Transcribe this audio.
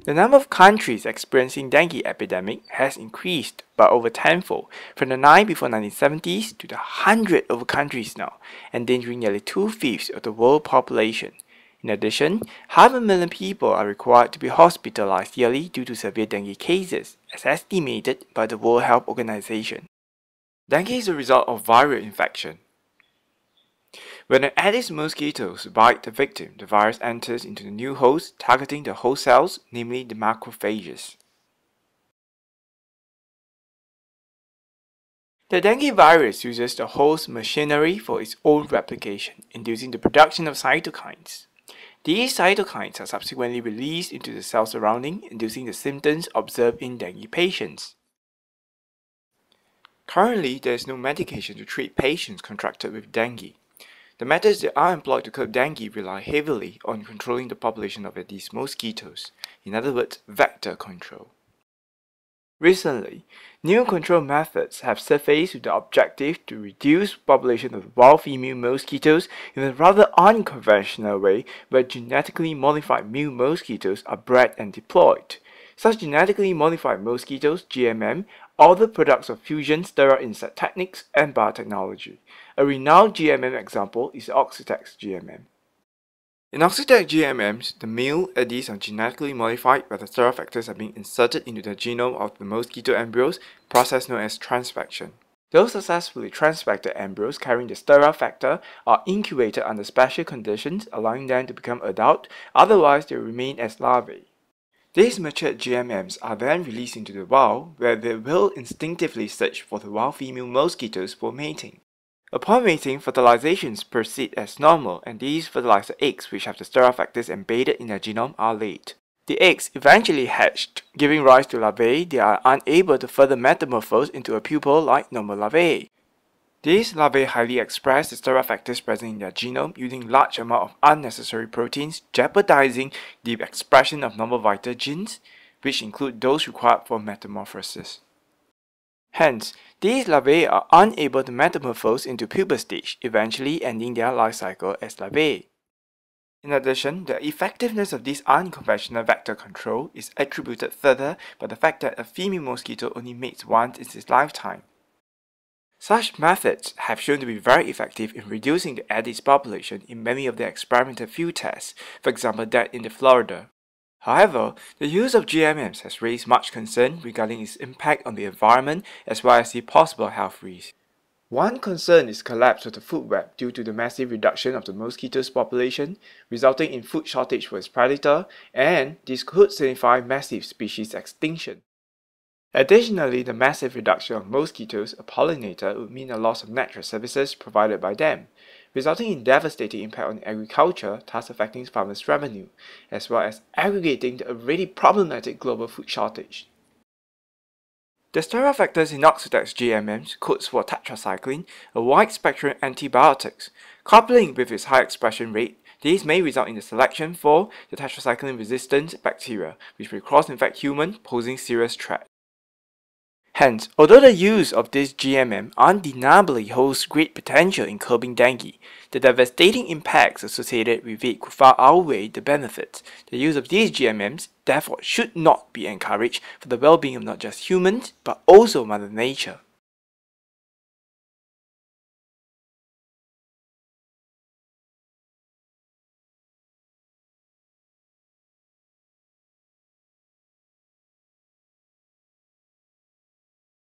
The number of countries experiencing dengue epidemic has increased by over tenfold, from the 9 before 1970s to the 100 over countries now, endangering nearly 2/5 of the world population. In addition, 500,000 people are required to be hospitalized yearly due to severe dengue cases, as estimated by the World Health Organization. Dengue is a result of viral infection. When an Aedes mosquito bites the victim, the virus enters into the new host, targeting the host cells, namely the macrophages. The dengue virus uses the host machinery for its own replication, inducing the production of cytokines. These cytokines are subsequently released into the cell surrounding, inducing the symptoms observed in dengue patients. Currently, there is no medication to treat patients contracted with dengue. The methods that are employed to curb dengue rely heavily on controlling the population of these mosquitoes, in other words, vector control. Recently, new control methods have surfaced with the objective to reduce population of wild female mosquitoes in a rather unconventional way where genetically modified male mosquitoes are bred and deployed. Such genetically modified mosquitoes, GMM, are the products of fusion sterile insect techniques and biotechnology. A renowned GMM example is the Oxitex GMM. In Oxitex GMMs, the male Aedes are genetically modified where the sterile factors are being inserted into the genome of the mosquito embryos, process known as transfection. Those successfully transfected embryos carrying the sterile factor are incubated under special conditions, allowing them to become adult, otherwise they remain as larvae. These matured GMMs are then released into the wild, where they will instinctively search for the wild female mosquitoes for mating. Upon mating, fertilizations proceed as normal, and these fertilize the eggs which have the sterile factors embedded in their genome are laid. The eggs eventually hatched, giving rise to larvae. They are unable to further metamorphose into a pupil like normal larvae. These larvae highly express the sterile factors present in their genome using large amounts of unnecessary proteins, jeopardizing the expression of normal vital genes, which include those required for metamorphosis. Hence, these larvae are unable to metamorphose into pupa stage, eventually ending their life cycle as larvae. In addition, the effectiveness of this unconventional vector control is attributed further by the fact that a female mosquito only mates once in its lifetime. Such methods have shown to be very effective in reducing the Aedes population in many of the experimental field tests, for example that in Florida. However, the use of GMMs has raised much concern regarding its impact on the environment as well as the possible health risks. One concern is collapse of the food web due to the massive reduction of the mosquito's population, resulting in food shortage for its predator, and this could signify massive species extinction. Additionally, the massive reduction of mosquitoes, a pollinator, would mean a loss of natural services provided by them, resulting in devastating impact on agriculture, thus affecting farmers' revenue, as well as aggravating the already problematic global food shortage. The sterile factors in Oxitex GMMs codes for tetracycline, a wide-spectrum antibiotic. Coupling with its high expression rate, these may result in the selection for the tetracycline-resistant bacteria, which may cross-infect humans, posing serious threat. Hence, although the use of this GMM undeniably holds great potential in curbing dengue, the devastating impacts associated with it could far outweigh the benefits. The use of these GMMs, therefore, should not be encouraged for the well-being of not just humans, but also Mother Nature.